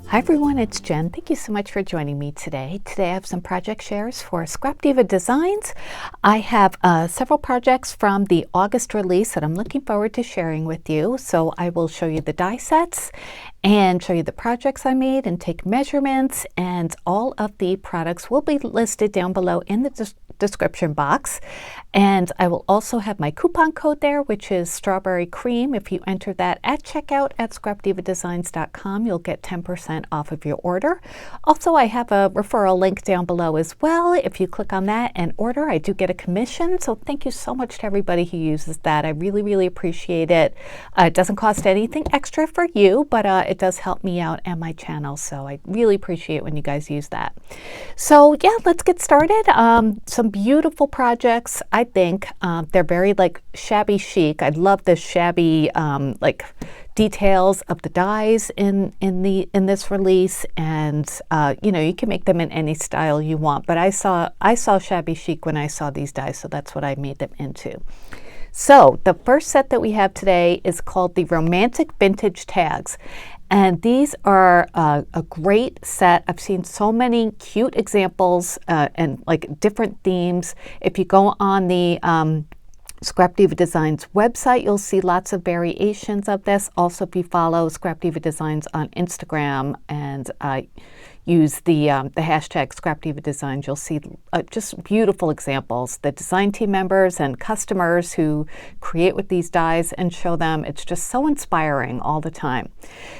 Hi everyone, it's Jen. Thank you so much for joining me today. Today I have some project shares for Scrap Diva Designs. I have several projects from the August release that I'm looking forward to sharing with you. So I will show you the die sets and show you the projects I made and take measurements, and all of the products will be listed down below in the description box. And I will also have my coupon code there, which is strawberry cream. If you enter that at checkout at scrapdivadesigns.com, you'll get 10% off of your order. Also, I have a referral link down below as well. If you click on that and order, I do get a commission. So thank you so much to everybody who uses that. I really, really appreciate it. It doesn't cost anything extra for you, but it does help me out and my channel. So I really appreciate when you guys use that. So yeah, let's get started. Some beautiful projects. I think they're very like shabby chic. I love the shabby like details of the dies in this release, and you know, you can make them in any style you want. But I saw shabby chic when I saw these dies, so that's what I made them into. So the first set that we have today is called the Romantic Vintage Tags. And these are a great set. I've seen so many cute examples and like different themes. If you go on the Scrap Diva Designs website, you'll see lots of variations of this. Also, if you follow Scrap Diva Designs on Instagram and use the hashtag Scrap Diva Designs, you'll see just beautiful examples. The design team members and customers who create with these dies and show them. It's just so inspiring all the time.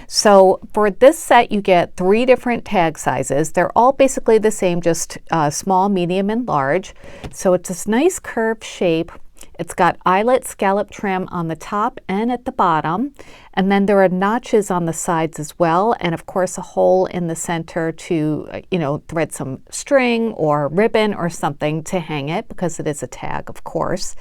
So for this set, you get 3 different tag sizes. They're all basically the same, just small, medium, and large. So it's this nice curved shape. It's got eyelet scallop trim on the top and at the bottom, and then there are notches on the sides as well, and of course a hole in the center to thread some string or ribbon or something to hang it, because it is a tag, of course.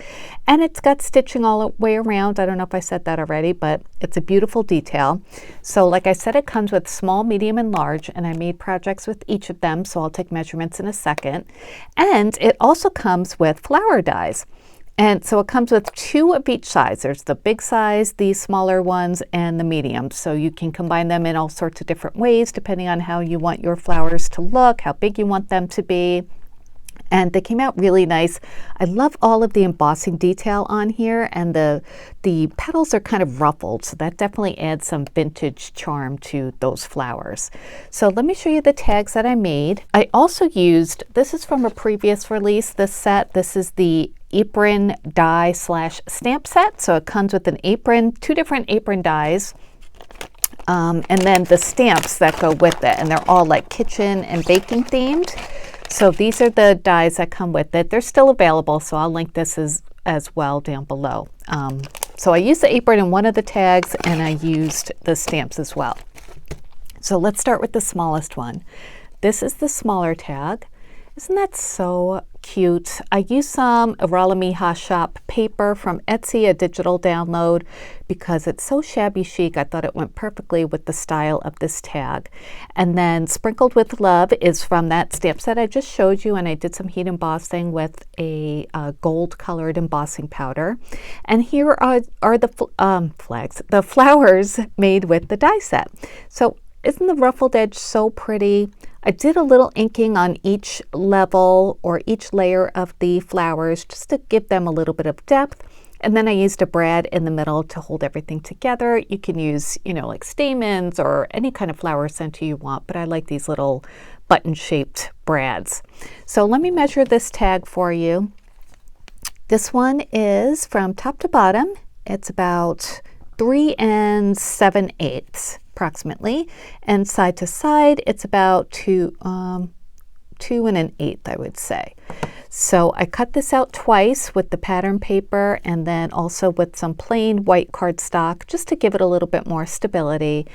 And it's got stitching all the way around. I don't know if I said that already, but it's a beautiful detail. So like I said, it comes with small, medium, and large, and I made projects with each of them, so I'll take measurements in a second. And it also comes with flower dies. And so it comes with 2 of each size. There's the big size, the smaller ones, and the medium. So you can combine them in all sorts of different ways depending on how you want your flowers to look, how big you want them to be. And they came out really nice. I love all of the embossing detail on here, and the petals are kind of ruffled, so that definitely adds some vintage charm to those flowers. So let me show you the tags that I made. I also used, this is from a previous release, this set. This is the apron die / stamp set. So it comes with an apron, 2 different apron dies, and then the stamps that go with it, and they're all like kitchen and baking themed. So these are the dies that come with it. They're still available, so I'll link this as well down below. So I used the apron in one of the tags, and I used the stamps as well. So let's start with the smallest one. This is the smaller tag. Isn't that so cute? I used some Arala Shop paper from Etsy, a digital download, because it's so shabby chic. I thought it went perfectly with the style of this tag. And then Sprinkled with Love is from that stamp set I just showed you, and I did some heat embossing with a gold colored embossing powder. And here are the flowers made with the die set. So isn't the ruffled edge so pretty? I did a little inking on each level or each layer of the flowers just to give them a little bit of depth. And then I used a brad in the middle to hold everything together. You can use, like stamens or any kind of flower center you want, but I like these little button-shaped brads. So let me measure this tag for you. This one is from top to bottom. It's about 3 7/8 approximately, and side to side it's about 2 1/8, I would say. So I cut this out twice with the pattern paper and then also with some plain white cardstock just to give it a little bit more stability.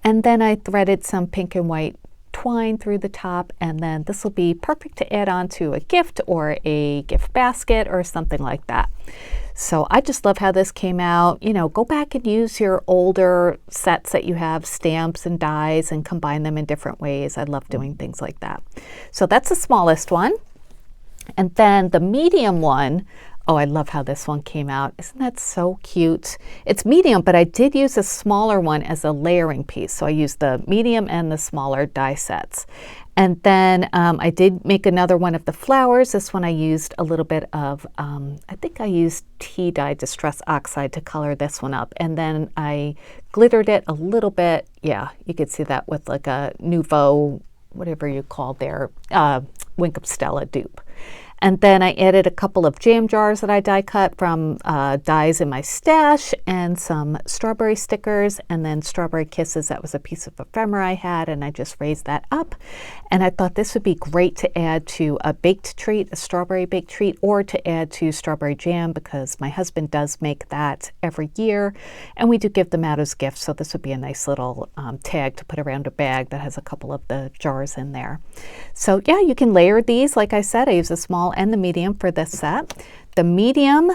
And then I threaded some pink and white twine through the top, and then this will be perfect to add on to a gift or a gift basket or something like that. So I just love how this came out. Go back and use your older sets that you have, stamps and dies, and combine them in different ways. I love doing things like that. So that's the smallest one. And then the medium one Oh, I love how this one came out. Isn't that so cute? It's medium, but I did use a smaller one as a layering piece. So I used the medium and the smaller die sets. And then I did make another one of the flowers. This one I used a little bit of, I think I used tea dye Distress Oxide to color this one up. And then I glittered it a little bit. Yeah, you could see that with like a Nouveau, whatever you call their Wink of Stella dupe. And then I added a couple of jam jars that I die cut from dies in my stash, and some strawberry stickers, and then strawberry kisses. That was a piece of ephemera I had, and I just raised that up. And I thought this would be great to add to a baked treat, a strawberry baked treat, or to add to strawberry jam, because my husband does make that every year, and we do give them out as gifts. So this would be a nice little tag to put around a bag that has a couple of the jars in there. So yeah, you can layer these. Like I said, I use a small and the medium for this set. The medium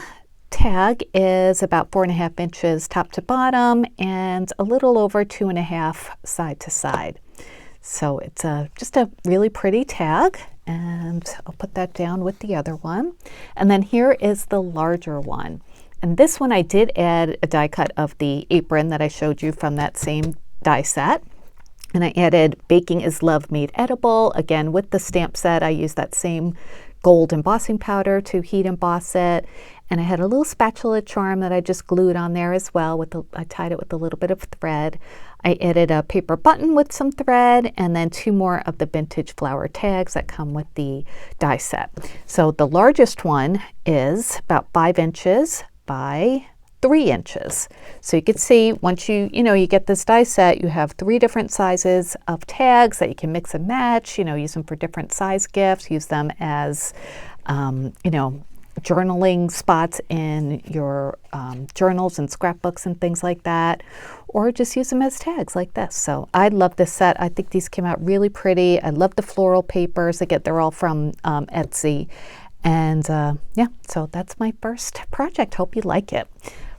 tag is about 4.5 inches top to bottom and a little over 2.5 side to side. So it's just a really pretty tag, and I'll put that down with the other one. And then here is the larger one. And this one I did add a die cut of the apron that I showed you from that same die set. And I added Baking is Love Made Edible. Again, with the stamp set, I used that same gold embossing powder to heat emboss it. And I had a little spatula charm that I just glued on there as well. I tied it with a little bit of thread. I added a paper button with some thread, and then 2 more of the vintage flower tags that come with the die set. So the largest one is about 5 inches by 3 inches. So you can see once you get this die set, you have 3 different sizes of tags that you can mix and match, use them for different size gifts, use them as, journaling spots in your journals and scrapbooks and things like that, or just use them as tags like this. So I love this set. I think these came out really pretty. I love the floral papers. They're all from Etsy. And yeah, so that's my first project. Hope you like it.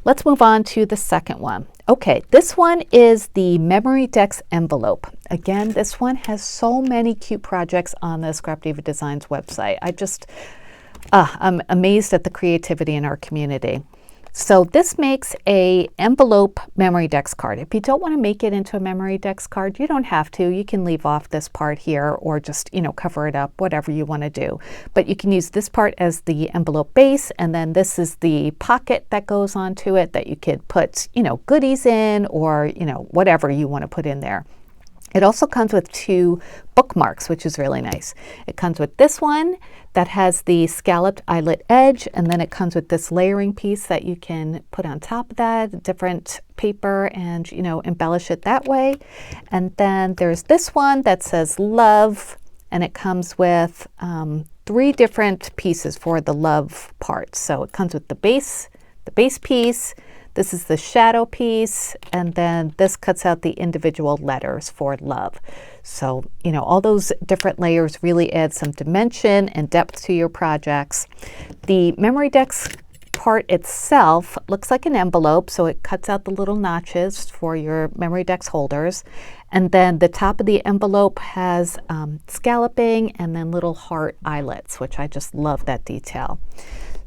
Let's move on to the second one. Okay, this one is the Memory Decks envelope. Again, this one has so many cute projects on the Scrap Diva Designs website. I'm amazed at the creativity in our community. So this makes a envelope Memory Decks card. If you don't want to make it into a Memory Decks card, you don't have to. You can leave off this part here, or just, cover it up, whatever you want to do. But you can use this part as the envelope base, and then this is the pocket that goes onto it that you could put, goodies in, or, whatever you want to put in there. It also comes with 2 bookmarks, which is really nice. It comes with this one that has the scalloped eyelet edge, and then it comes with this layering piece that you can put on top of that, different paper, and embellish it that way. And then there's this one that says love, and it comes with 3 different pieces for the love part. So it comes with the base piece. This is the shadow piece, and then this cuts out the individual letters for love. So, all those different layers really add some dimension and depth to your projects. The Memory Decks part itself looks like an envelope, so it cuts out the little notches for your Memory Decks holders. And then the top of the envelope has scalloping and then little heart eyelets, which I just love that detail.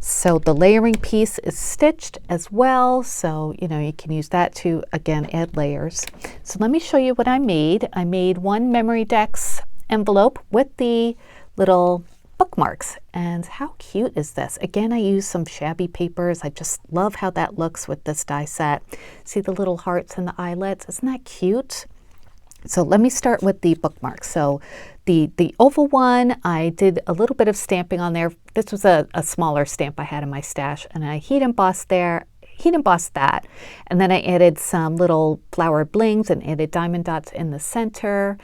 So the layering piece is stitched as well, so you can use that to, again, add layers. So let me show you what I made. I made one Memory Decks envelope with the little bookmarks. And how cute is this? Again, I used some shabby papers. I just love how that looks with this die set. See the little hearts and the eyelets? Isn't that cute? So let me start with the bookmarks. So the oval one, I did a little bit of stamping on there. This was a smaller stamp I had in my stash, and I heat embossed that. And then I added some little flower blings and added diamond dots in the center.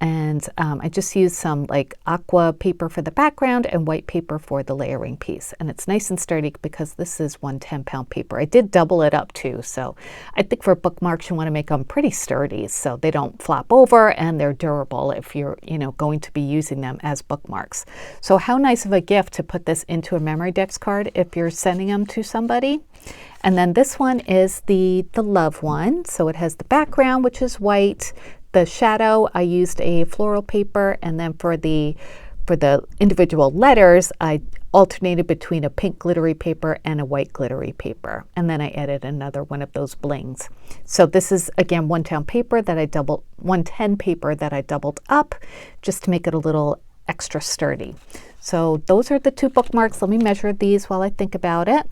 And I just used some like aqua paper for the background and white paper for the layering piece. And it's nice and sturdy because this is 1 10-pound paper. I did double it up too. So I think for bookmarks, you want to make them pretty sturdy so they don't flop over and they're durable if you're, going to be using them as bookmarks. So how nice of a gift to put this into a Memory Decks card if you're sending them to somebody. And then this one is the love one. So it has the background, which is white. The shadow, I used a floral paper, and then for the for the individual letters, I alternated between a pink glittery paper and a white glittery paper. And then I added another one of those blings. So this is, again, 110 paper that I doubled up just to make it a little extra sturdy. So those are the 2 bookmarks. Let me measure these while I think about it.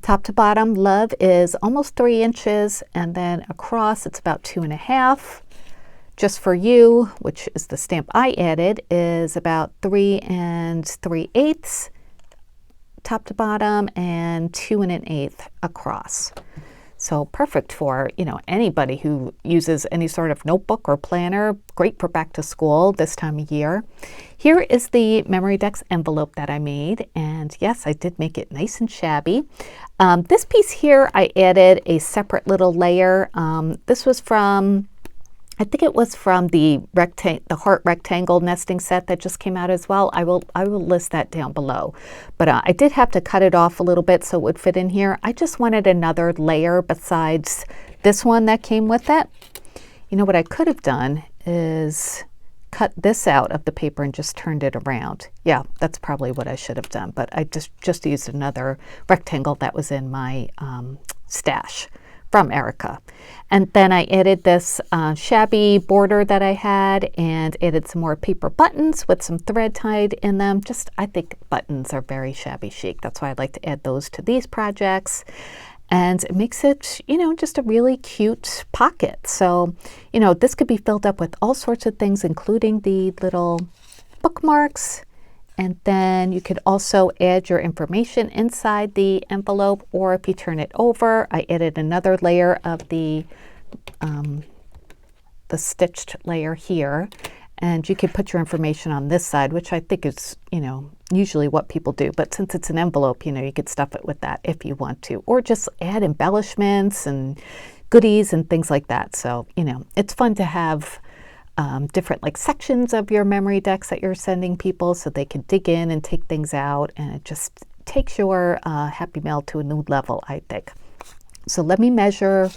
Top to bottom, love is almost 3 inches, and then across it's about 2.5. Just for you, which is the stamp I added, is about 3 3/8 top to bottom and 2 1/8 across. So perfect for, you know, anybody who uses any sort of notebook or planner. Great for back to school this time of year. Here is the Memory Decks envelope that I made, and yes, I did make it nice and shabby. This piece here, I added a separate little layer. This was from, I think it was from the heart rectangle nesting set that just came out as well. I will list that down below. But I did have to cut it off a little bit so it would fit in here. I just wanted another layer besides this one that came with it. You know what I could have done is cut this out of the paper and just turned it around. Yeah, that's probably what I should have done. But I just used another rectangle that was in my stash from Erica. And then I added this shabby border that I had and added some more paper buttons with some thread tied in them. I think buttons are very shabby chic. That's why I like to add those to these projects. And it makes it, you know, just a really cute pocket. So, you know, this could be filled up with all sorts of things, including the little bookmarks. And then you could also add your information inside the envelope, or if you turn it over, I added another layer of the stitched layer here. And you could put your information on this side, which I think is, you know, usually what people do. But since it's an envelope, you know, you could stuff it with that if you want to, or just add embellishments and goodies and things like that. So, you know, it's fun to have different like sections of your memory decks that you're sending people so they can dig in and take things out, and it just takes your Happy Mail to a new level, I think. So let me measure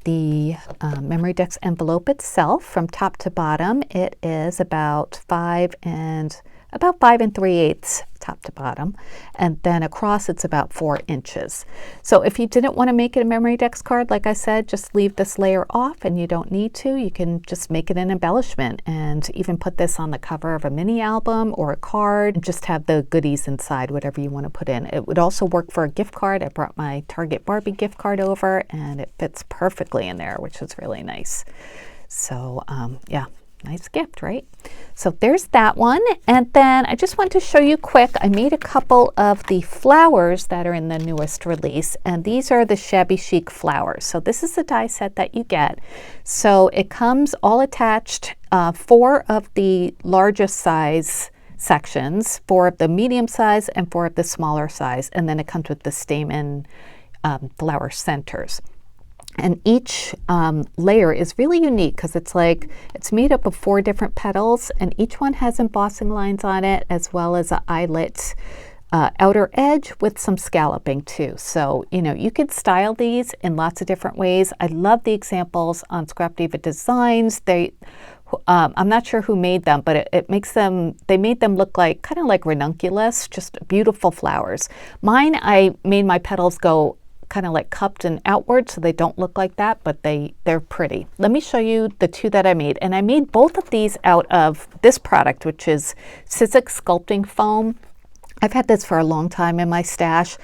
the memory decks envelope itself from top to bottom. It is about 5 3/8 top to bottom, and then across it's about 4 inches. So if you didn't want to make it a memory decks card, like I said, just leave this layer off and you don't need to. You can just make it an embellishment and even put this on the cover of a mini album or a card and just have the goodies inside, whatever you want to put in. It would also work for a gift card. I brought my Target Barbie gift card over and it fits perfectly in there, which is really nice. So yeah. Nice gift, right? So there's that one. And then I just want to show you quick, I made a couple of the flowers that are in the newest release, and these are the Shabby Chic flowers. So this is the die set that you get. So it comes all attached, 4 of the largest size sections, 4 of the medium size, and 4 of the smaller size. And then it comes with the stamen flower centers. And each layer is really unique because it's made up of 4 different petals, and each one has embossing lines on it, as well as an eyelet outer edge with some scalloping too. So, you know, you could style these in lots of different ways. I love the examples on Scrap Diva Designs. I'm not sure who made them, but they made them look like kind of like ranunculus, just beautiful flowers. Mine, I made my petals go kind of like cupped and outward, so they don't look like that, but they're pretty. Let me show you the 2 that I made, and I made both of these out of this product, which is Sizzix sculpting foam. I've had this for a long time in my stash,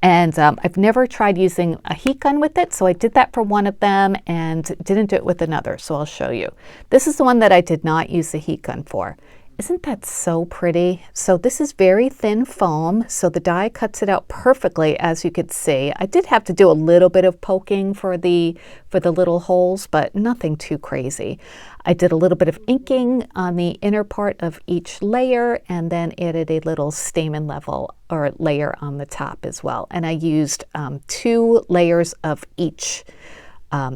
and I've never tried using a heat gun with it, so I did that for one of them and didn't do it with another, so I'll show you. This is the one that I did not use the heat gun for. Isn't that so pretty? So this is very thin foam, so the die cuts it out perfectly, as you could see. I did have to do a little bit of poking for the little holes, but nothing too crazy. I did a little bit of inking on the inner part of each layer, and then added a little stamen level or layer on the top as well. And I used 2 layers of each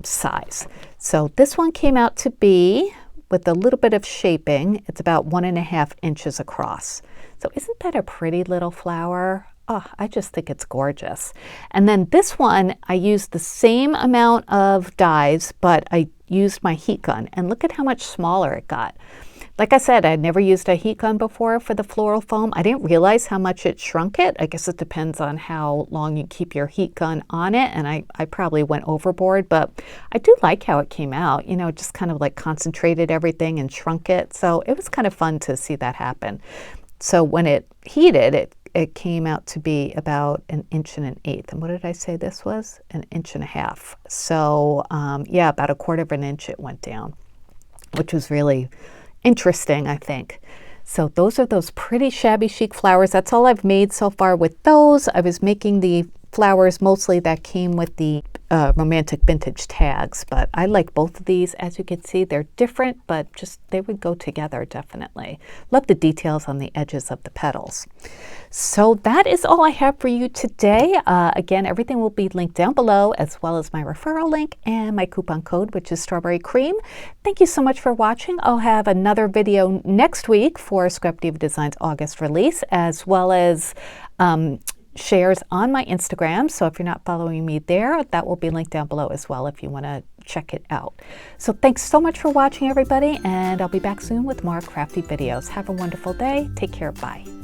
size. So this one came out to be, with a little bit of shaping, it's about 1.5 inches across. So isn't that a pretty little flower? Oh, I just think it's gorgeous. And then this one, I used the same amount of dies, but I used my heat gun, and look at how much smaller it got. Like I said, I'd never used a heat gun before for the floral foam. I didn't realize how much it shrunk it. I guess it depends on how long you keep your heat gun on it, and I probably went overboard, but I do like how it came out. You know, it just kind of like concentrated everything and shrunk it. So it was kind of fun to see that happen. So when it heated, it came out to be about 1 1/8 inches. And what did I say this was? 1.5 inches. So yeah, about 1/4 of an inch it went down, which was really interesting, I think. So those are those pretty shabby chic flowers. That's all I've made so far with those. I was making the flowers mostly that came with the romantic vintage tags, but I like both of these. As you can see, they're different, but just they would go together definitely. Love the details on the edges of the petals. So that is all I have for you today. Again, everything will be linked down below, as well as my referral link and my coupon code, which is Strawberry Cream. Thank you so much for watching. I'll have another video next week for Scrap Diva Designs August release, as well as shares on my Instagram. So if you're not following me there, that will be linked down below as well if you want to check it out. So thanks so much for watching, everybody, and I'll be back soon with more crafty videos. Have a wonderful day. Take care. Bye.